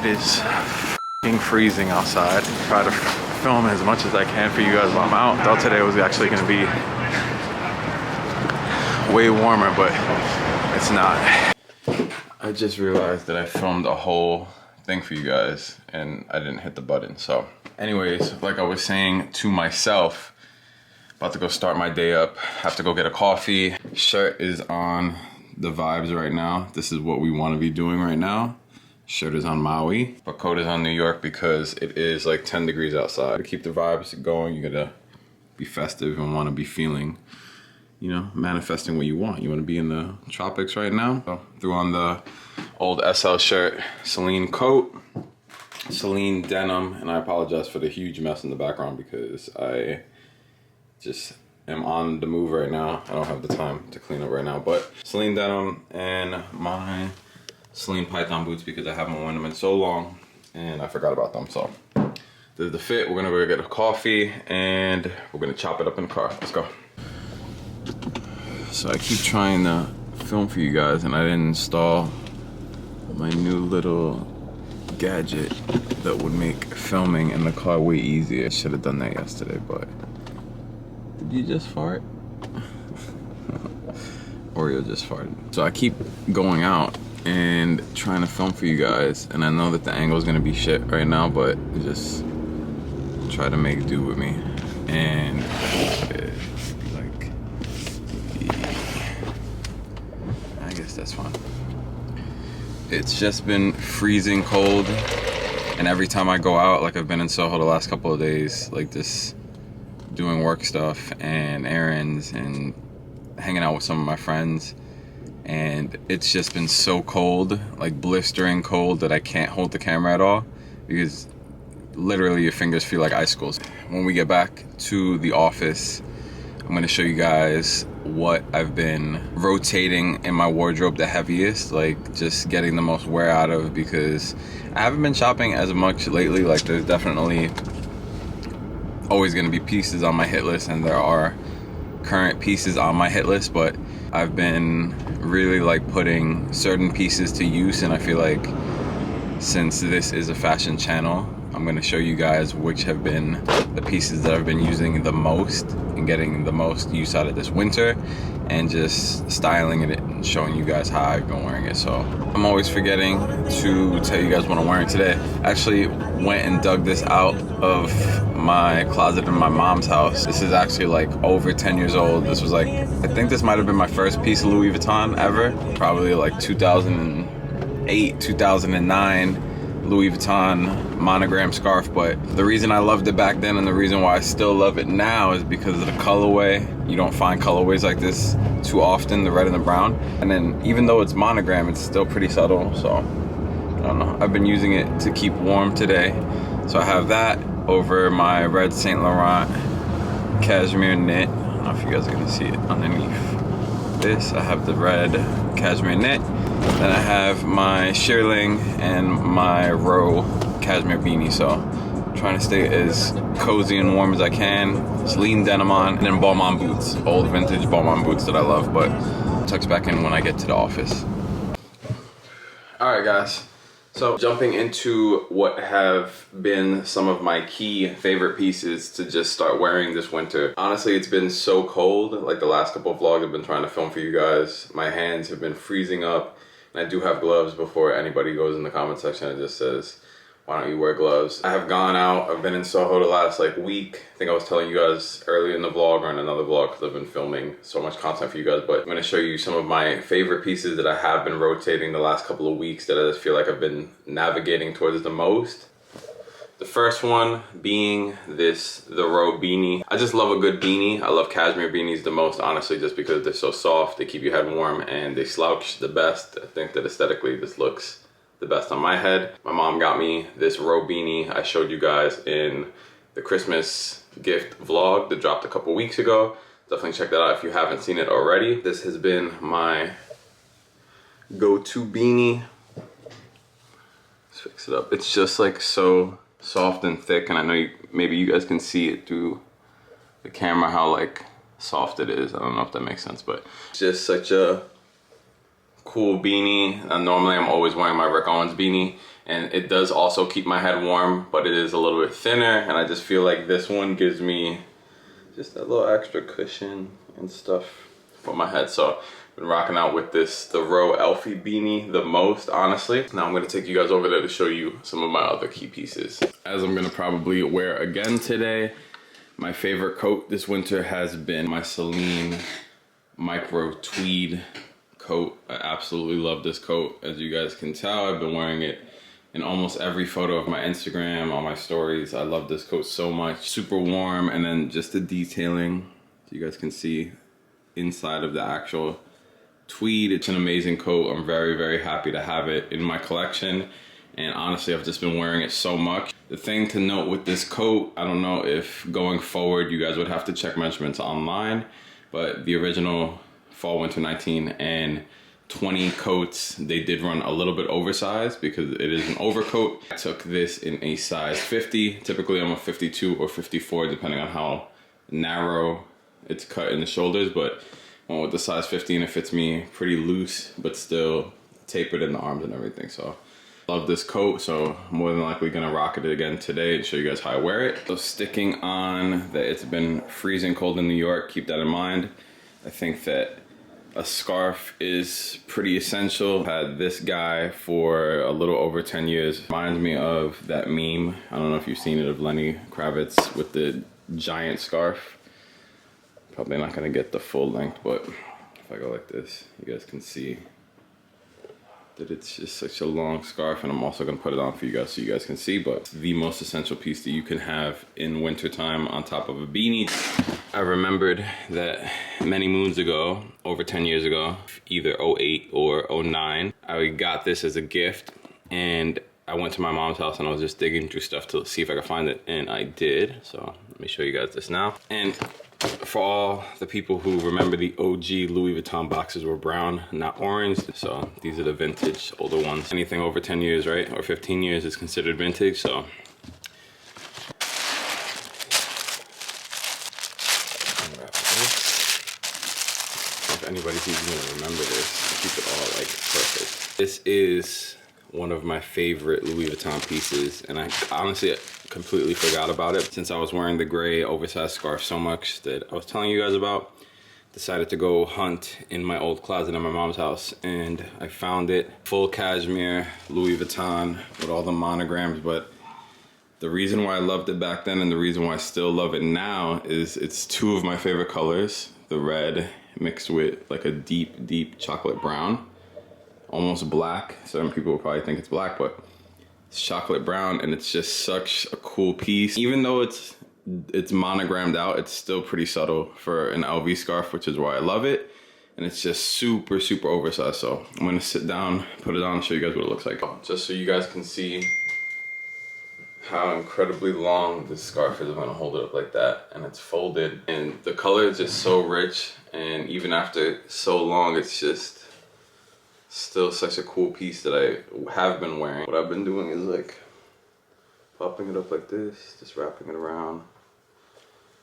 It is f***ing freezing outside. Try to film as much as I can for you guys while I'm out. Thought today was actually gonna be way warmer, but it's not. I just realized that I filmed a whole thing for you guys and I didn't hit the button. So anyways, like I was saying to myself, about to go start my day up, have to go get a coffee. Shirt is on the vibes right now. This is what we want to be doing right now. Shirt is on Maui, but coat is on New York because it is like 10 degrees outside. To keep the vibes going, you gotta be festive and want to be feeling, you know, manifesting what you want. You want to be in the tropics right now. So threw on the old SL shirt, Celine coat, Celine denim, and I apologize for the huge mess in the background because I just am on the move right now. I don't have the time to clean up right now, but Celine denim and my Celine Python boots because I haven't worn them in so long and I forgot about them. So this is the fit. We're gonna go get a coffee and we're gonna chop it up in the car. Let's go. So I keep trying to film for you guys and I didn't install my new little gadget that would make filming in the car way easier. I should have done that yesterday, but did you just fart? Oreo just farted. So I keep going out and trying to film for you guys, and I know that the angle is gonna be shit right now, but just try to make do with me. And like, I guess that's fine. It's just been freezing cold, and every time I go out, like I've been in Soho the last couple of days, like this, doing work stuff and errands and hanging out with some of my friends, and it's just been so cold, like blistering cold, that I can't hold the camera at all because literally your fingers feel like icicles. When we get back to the office, I'm going to show you guys what I've been rotating in my wardrobe the heaviest, like just getting the most wear out of, because I haven't been shopping as much lately. Like there's definitely always going to be pieces on my hit list, and there are current pieces on my hit list, but I've been really like putting certain pieces to use, and I feel like since this is a fashion channel, I'm going to show you guys which have been the pieces that I've been using the most and getting the most use out of this winter, and just styling it and showing you guys how I've been wearing it. So I'm always forgetting to tell you guys what I'm wearing today. I actually went and dug this out of my closet in my mom's house. This is actually like over 10 years old. This was like, I think this might have been my first piece of Louis Vuitton ever. Probably like 2008, 2009. Louis Vuitton monogram scarf, but the reason I loved it back then and the reason why I still love it now is because of the colorway. You don't find colorways like this too often, the red and the brown. And then even though it's monogram, it's still pretty subtle, so I don't know. I've been using it to keep warm today. So I have that over my red Saint Laurent cashmere knit. I don't know if you guys are gonna see it underneath this. I have the red cashmere knit. Then I have my shearling and my row cashmere beanie. So I'm trying to stay as cozy and warm as I can. Celine denim on, and then Balmain boots, old vintage Balmain boots that I love, but tucks back in when I get to the office. All right, guys. So jumping into what have been some of my key favorite pieces to just start wearing this winter. Honestly, it's been so cold. Like the last couple of vlogs I've been trying to film for you guys, my hands have been freezing up. And I do have gloves. Before anybody goes in the comment section and just says, why don't you wear gloves? I have gone out. I've been in Soho the last like week. I think I was telling you guys earlier in the vlog or in another vlog because I've been filming so much content for you guys. But I'm going to show you some of my favorite pieces that I have been rotating the last couple of weeks that I just feel like I've been navigating towards the most. The first one being the row beanie. I just love a good beanie. I love cashmere beanies the most, honestly, just because they're so soft, they keep your head warm, and they slouch the best. I think that aesthetically this looks the best on my head. My mom got me this row beanie I showed you guys in the Christmas gift vlog that dropped a couple weeks ago. Definitely check that out if you haven't seen it already. This has been my go-to beanie. Let's fix it up. It's just like so soft and thick, and I know maybe you guys can see it through the camera how like soft it is. I don't know if that makes sense, but it's just such a cool beanie. And normally I'm always wearing my Rick Owens beanie, And it does also keep my head warm, but it is a little bit thinner, and I just feel like this one gives me just a little extra cushion and stuff for my head. So I've been rocking out with this, the Eflie beanie the most, honestly. Now I'm gonna take you guys over there to show you some of my other key pieces. As I'm gonna probably wear again today, my favorite coat this winter has been my Celine micro tweed coat. I absolutely love this coat. As you guys can tell, I've been wearing it in almost every photo of my Instagram, on my stories. I love this coat so much. Super warm, and then just the detailing, you guys can see inside of the actual tweed. It's an amazing coat. I'm very, very happy to have it in my collection. And honestly, I've just been wearing it so much. The thing to note with this coat, I don't know if going forward you guys would have to check measurements online, but the original fall winter 19 and 20 coats, they did run a little bit oversized because it is an overcoat. I took this in a size 50. Typically I'm a 52 or 54 depending on how narrow it's cut in the shoulders, but went with the size 50 and it fits me pretty loose but still tapered in the arms and everything. So love this coat, so more than likely gonna rock it again today and show you guys how I wear it. So sticking on that it's been freezing cold in New York, keep that in mind. I think that a scarf is pretty essential. Had this guy for a little over 10 years. Reminds me of that meme, I don't know if you've seen it, of Lenny Kravitz with the giant scarf. Probably not gonna get the full length, but if I go like this, you guys can see that it's just such a long scarf, and I'm also gonna put it on for you guys so you guys can see, but the most essential piece that you can have in wintertime on top of a beanie. I remembered that many moons ago, over 10 years ago, either 08 or 09, I got this as a gift, and I went to my mom's house and I was just digging through stuff to see if I could find it, and I did. So let me show you guys this now. And for all the people who remember, the OG Louis Vuitton boxes were brown, not orange. So these are the vintage, older ones. Anything over 10 years, right? Or 15 years is considered vintage, so. If anybody's even gonna remember this, keep it all like perfect. This is one of my favorite Louis Vuitton pieces, and I honestly completely forgot about it since I was wearing the gray oversized scarf so much that I was telling you guys about. Decided to go hunt in my old closet in my mom's house, and I found it. Full cashmere Louis Vuitton with all the monograms, but the reason why I loved it back then and the reason why I still love it now is it's two of my favorite colors. The red mixed with like a deep, deep chocolate brown. Almost black. Some people will probably think it's black, but it's chocolate brown, and it's just such a cool piece. Even though it's monogrammed out, it's still pretty subtle for an LV scarf, which is why I love it. And it's just super, super oversized. So I'm gonna sit down, put it on, show you guys what it looks like. Just so you guys can see how incredibly long this scarf is. I'm gonna hold it up like that, and it's folded. And the color is just so rich, and even after so long, it's just still such a cool piece that I have been wearing. What I've been doing is like popping it up like this, just wrapping it around,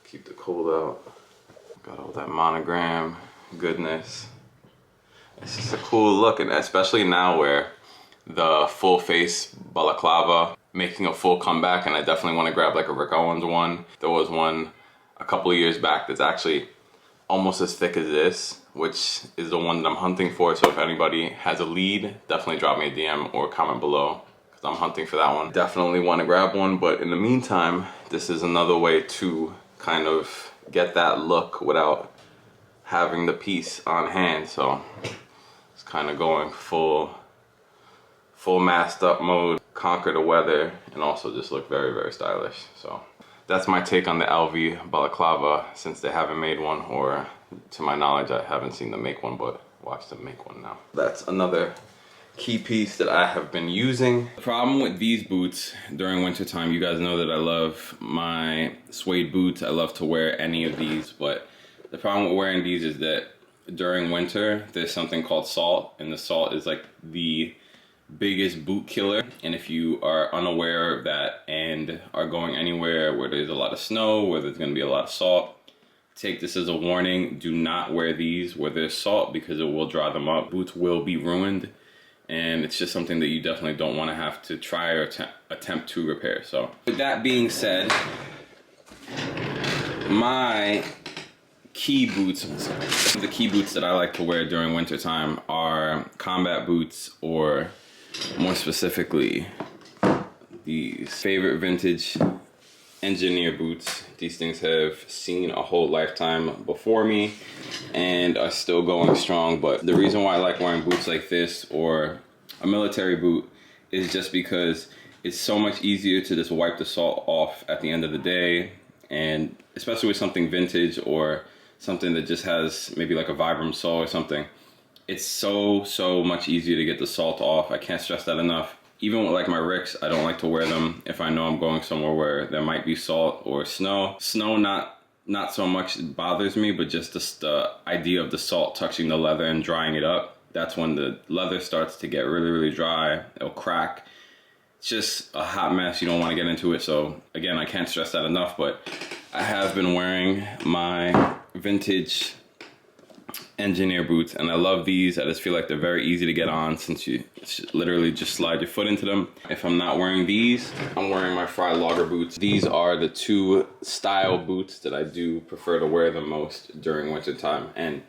keep the cold out. Got all that monogram goodness. It's just a cool look, and especially now where the full face balaclava making a full comeback, and I definitely want to grab like a Rick Owens one. There was one a couple of years back that's actually almost as thick as this, which is the one that I'm hunting for. So if anybody has a lead, definitely drop me a DM or comment below, because I'm hunting for that one. Definitely want to grab one, but in the meantime, this is another way to kind of get that look without having the piece on hand. So it's kind of going full masked up mode, conquer the weather, and also just look very, very stylish. So that's my take on the LV balaclava, since they haven't made one, or to my knowledge, I haven't seen them make one, but watch them make one now. That's another key piece that I have been using. The problem with these boots during winter time, you guys know that I love my suede boots. I love to wear any of these, but the problem with wearing these is that during winter, there's something called salt, and the salt is like the biggest boot killer. And if you are unaware of that and are going anywhere where there's a lot of snow, where there's going to be a lot of salt, take this as a warning. Do not wear these where there's salt, because it will dry them up. Boots will be ruined, and it's just something that you definitely don't want to have to try or attempt to repair. So with that being said, my key boots, the key boots that I like to wear during winter time are combat boots, or more specifically these favorite vintage engineer boots. These things have seen a whole lifetime before me and are still going strong. But the reason why I like wearing boots like this or a military boot is just because it's so much easier to just wipe the salt off at the end of the day. And especially with something vintage or something that just has maybe like a Vibram sole or something, it's so much easier to get the salt off. I can't stress that enough. Even with like my Ricks, I don't like to wear them if I know I'm going somewhere where there might be salt or snow. Snow not so much bothers me, but just the idea of the salt touching the leather and drying it up. That's when the leather starts to get really dry. It'll crack. It's just a hot mess. You don't want to get into it. So again, I can't stress that enough, but I have been wearing my vintage engineer boots, and I love these. I just feel like they're very easy to get on, since you literally just slide your foot into them. If I'm not wearing these, I'm wearing my Frye logger boots. These are the two style boots that I do prefer to wear the most during winter time, and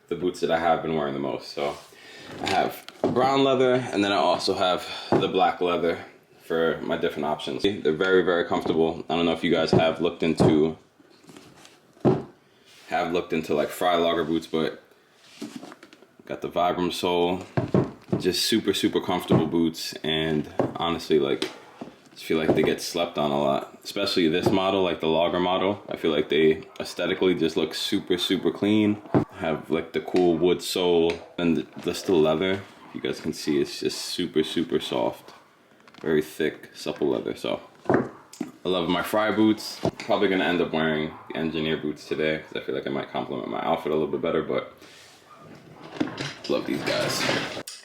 the boots that I have been wearing the most. So I have brown leather, and then I also have the black leather for my different options. They're very comfortable. I don't know if you guys have looked into like Frye logger boots, but got the Vibram sole, just super comfortable boots. And honestly, like, I just feel like they get slept on a lot, especially this model, like the logger model. I feel like they aesthetically just look super clean. Have like the cool wood sole, and the leather, you guys can see, it's just super soft, very thick, supple leather. So I love my Frye boots. Probably gonna end up wearing the engineer boots today because I feel like it might complement my outfit a little bit better, but love these guys.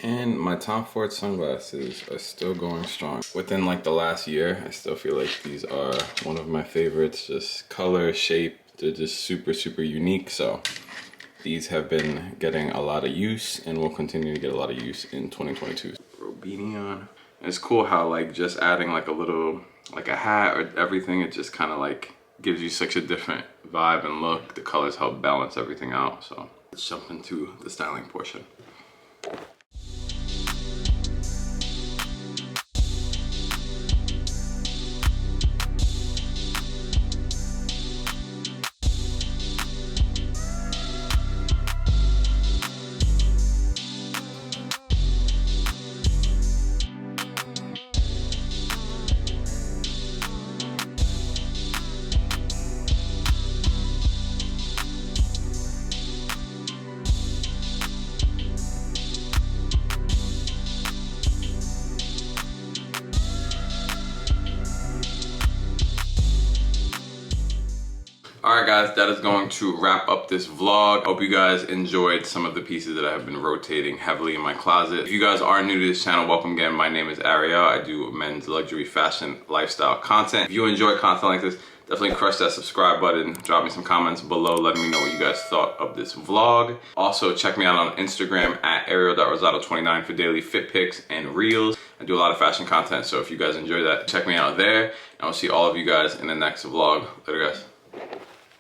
And my Tom Ford sunglasses are still going strong. Within like the last year, I still feel like these are one of my favorites. Just color, shape, they're just super unique. So these have been getting a lot of use and will continue to get a lot of use in 2022. Throw Beanie on. And it's cool how like just adding like a little, like a hat or everything, it just kind of like gives you such a different vibe and look. The colors help balance everything out. So let's jump into the styling portion. Alright guys, that is going to wrap up this vlog. Hope you guys enjoyed some of the pieces that I have been rotating heavily in my closet. If you guys are new to this channel, welcome again. My name is Ariel. I do men's luxury fashion lifestyle content. If you enjoy content like this, definitely crush that subscribe button. Drop me some comments below letting me know what you guys thought of this vlog. Also, check me out on Instagram at Ariel.Rosado29 for daily fit pics and reels. I do a lot of fashion content, so if you guys enjoy that, check me out there. And I'll see all of you guys in the next vlog. Later guys.